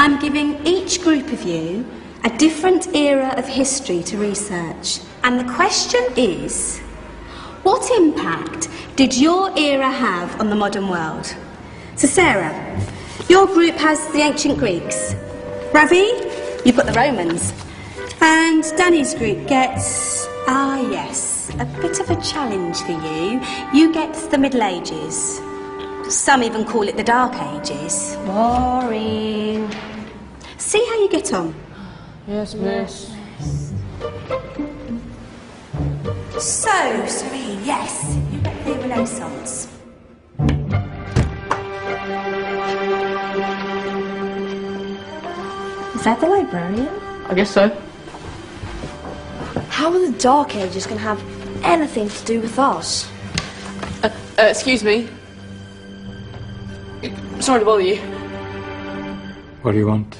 I'm giving each group of you a different era of history to research. And the question is, what impact did your era have on the modern world? So Sarah, your group has the ancient Greeks. Ravi, you've got the Romans. And Danny's group gets, yes, a bit of a challenge for you. You get the Middle Ages. Some even call it the Dark Ages. Boring. See how you get on. Yes, miss. So, Serene, yes, you get the Renaissance. Is that the librarian? I guess so. How are the Dark Ages going to have anything to do with us? Excuse me. Sorry to bother you. What do you want?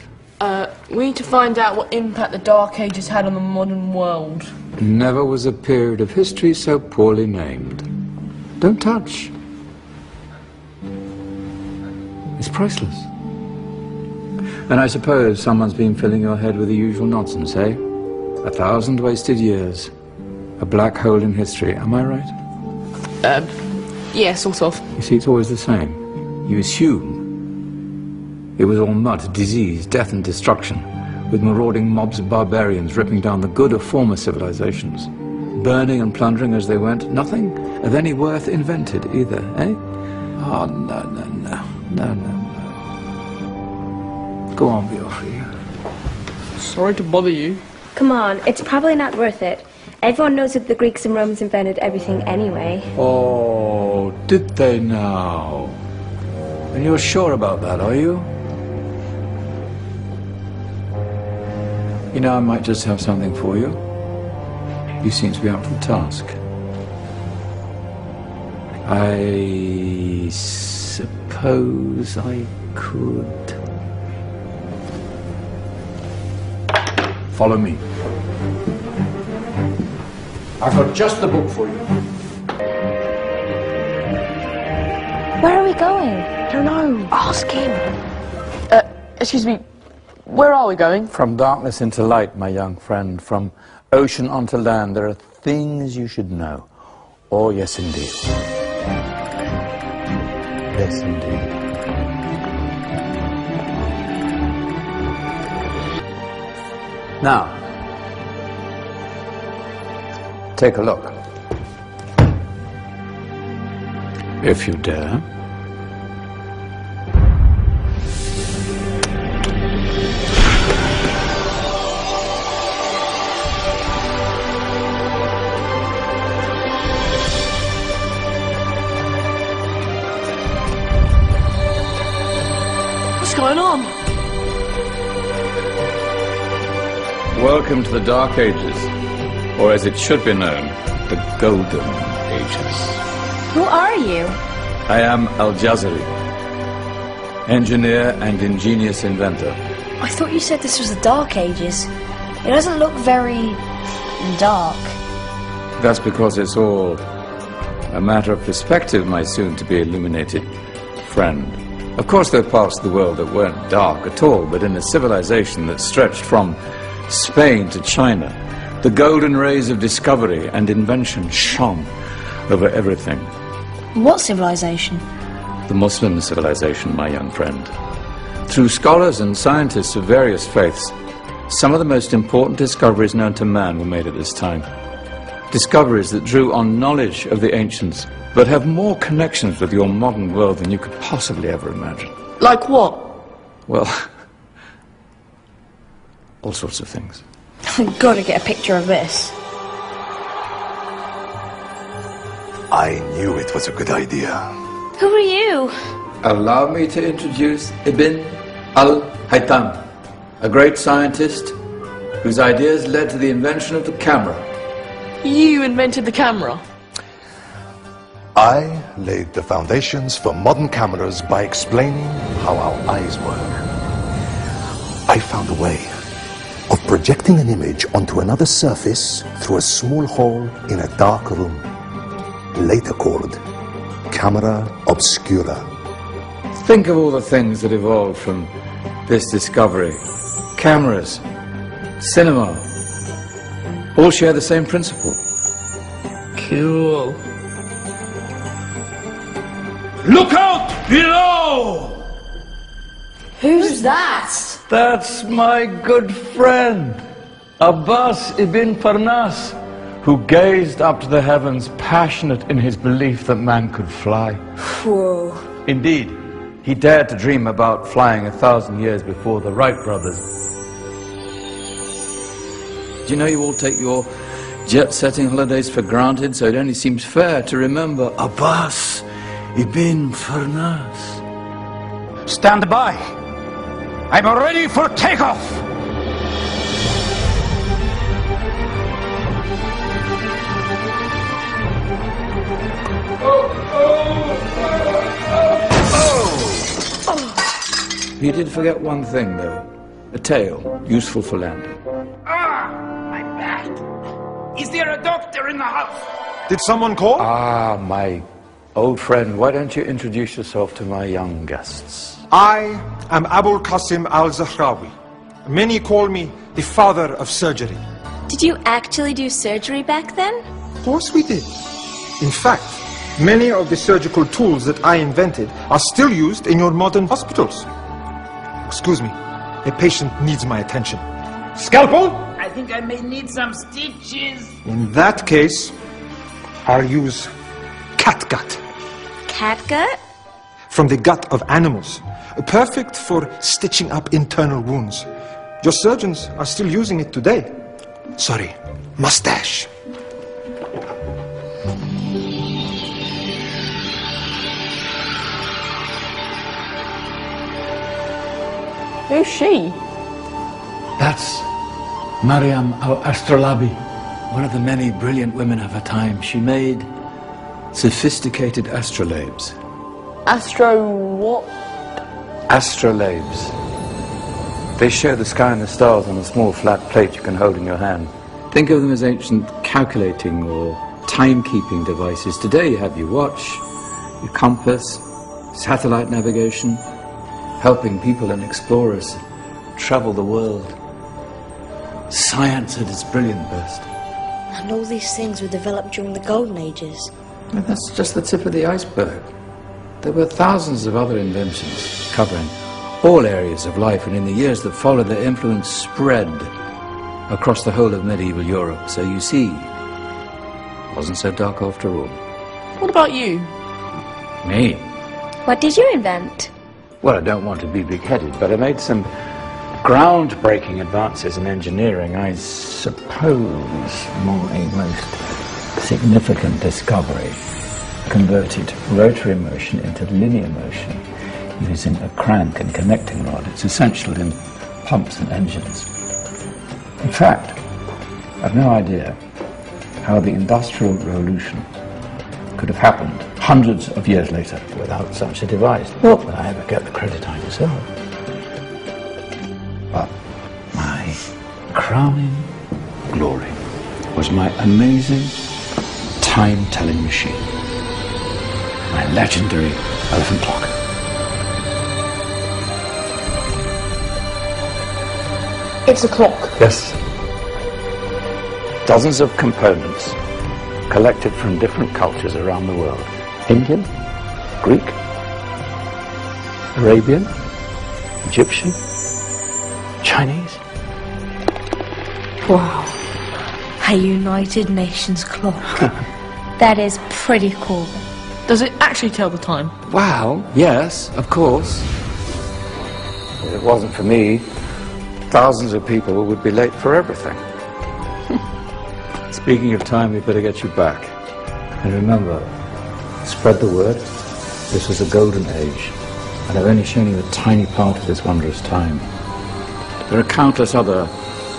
We need to find out what impact the Dark Ages had on the modern world. Never was a period of history so poorly named. Don't touch. It's priceless. And I suppose someone's been filling your head with the usual nonsense, eh? 1,000 wasted years. A black hole in history, am I right? Yeah, sort of. You see, it's always the same. You assume it was all mud, disease, death and destruction, with marauding mobs of barbarians ripping down the good of former civilizations, burning and plundering as they went. Nothing of any worth invented either, eh? Oh, no, no, no, no, no, no. Go on, be off here. Sorry to bother you. Come on, it's probably not worth it. Everyone knows that the Greeks and Romans invented everything anyway. Oh, did they now? And you're sure about that, are you? You know, I might just have something for you. You seem to be up for the task. I suppose I could. Follow me. I've got just the book for you. Where are we going? I don't know. Ask him. Excuse me. Where are we going? From darkness into light, my young friend. From ocean onto land. There are things you should know. Oh, yes, indeed. Yes, indeed. Now, take a look. If you dare. What's going on? Welcome to the Dark Ages, or as it should be known, the Golden Ages. Who are you? I am Al-Jazari, engineer and ingenious inventor. I thought you said this was the Dark Ages. It doesn't look very dark. That's because it's all a matter of perspective, my soon-to-be illuminated friend. Of course, there are parts of the world that weren't dark at all, but in a civilization that stretched from Spain to China, the golden rays of discovery and invention shone over everything. What civilization? The Muslim civilization, my young friend. Through scholars and scientists of various faiths, some of the most important discoveries known to man were made at this time. Discoveries that drew on knowledge of the ancients, but have more connections with your modern world than you could possibly ever imagine. Like what? Well, all sorts of things. I've got to get a picture of this. I knew it was a good idea. Who are you? Allow me to introduce Ibn al-Haytham, a great scientist whose ideas led to the invention of the camera. You invented the camera? I laid the foundations for modern cameras by explaining how our eyes work. I found a way of projecting an image onto another surface through a small hole in a dark room, later called camera obscura. Think of all the things that evolved from this discovery. Cameras, cinema, all share the same principle. Cool. Look out below! Who's that? That's my good friend, Abbas ibn Farnas, who gazed up to the heavens, passionate in his belief that man could fly. Whoa. Indeed, he dared to dream about flying 1,000 years before the Wright brothers. Do you know you all take your jet-setting holidays for granted, so it only seems fair to remember Abbas ibn Farnas. Stand by. I'm ready for takeoff. You did forget one thing, though. A tail, useful for landing. My back. Is there a doctor in the house? Did someone call? Ah, my old friend, why don't you introduce yourself to my young guests? I am Abul Qasim al-Zahrawi. Many call me the father of surgery. Did you actually do surgery back then? Of course we did. In fact, many of the surgical tools that I invented are still used in your modern hospitals. Excuse me, a patient needs my attention. Scalpel? I think I may need some stitches. In that case, I'll use catgut. Catgut? From the gut of animals. Perfect for stitching up internal wounds. Your surgeons are still using it today. Sorry, mustache. Who's she? That's Maryam al-Astrolabi, one of the many brilliant women of her time. She made sophisticated astrolabes. Astro what? Astrolabes. They show the sky and the stars on a small flat plate you can hold in your hand. Think of them as ancient calculating or timekeeping devices. Today you have your watch, your compass, satellite navigation, helping people and explorers travel the world. Science at its brilliant best. And all these things were developed during the Golden Ages. And that's just the tip of the iceberg. There were thousands of other inventions covering all areas of life, and in the years that followed, their influence spread across the whole of medieval Europe. So you see, it wasn't so dark after all. What about you? Me? What did you invent? Well, I don't want to be big-headed, but I made some groundbreaking advances in engineering. I suppose my most significant discovery converted rotary motion into linear motion using a crank and connecting rod. It's essential in pumps and engines. In fact, I've no idea how the Industrial Revolution could have happened hundreds of years later without such a device. Not that I ever get the credit I deserve. But my crowning glory was my amazing time-telling machine. My legendary elephant clock. It's a clock. Yes. Dozens of components collected from different cultures around the world. Indian, Greek, Arabian, Egyptian, Chinese. Wow. A United Nations clock. That is pretty cool. Does it actually tell the time? Well, yes, of course. If it wasn't for me, thousands of people would be late for everything. Speaking of time, we better get you back. And remember, spread the word. This was a golden age, and I've only shown you a tiny part of this wondrous time. There are countless other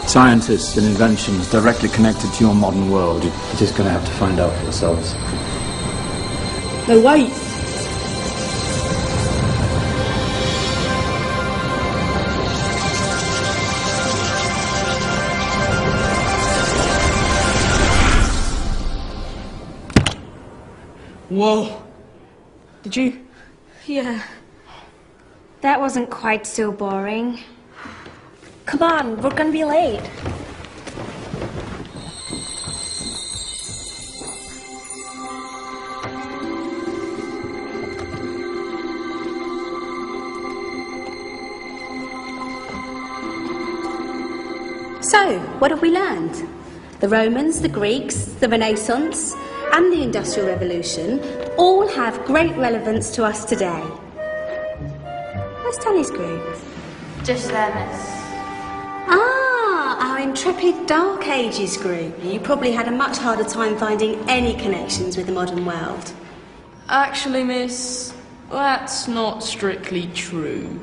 scientists and inventions directly connected to your modern world. You're just going to have to find out for yourselves. No, wait. Whoa. Did you? Yeah. That wasn't quite so boring. Come on, we're gonna be late. So, what have we learned? The Romans, the Greeks, the Renaissance, and the Industrial Revolution all have great relevance to us today. Where's Danny's group? Just there, miss. Ah, our intrepid Dark Ages group. You probably had a much harder time finding any connections with the modern world. Actually, miss, that's not strictly true.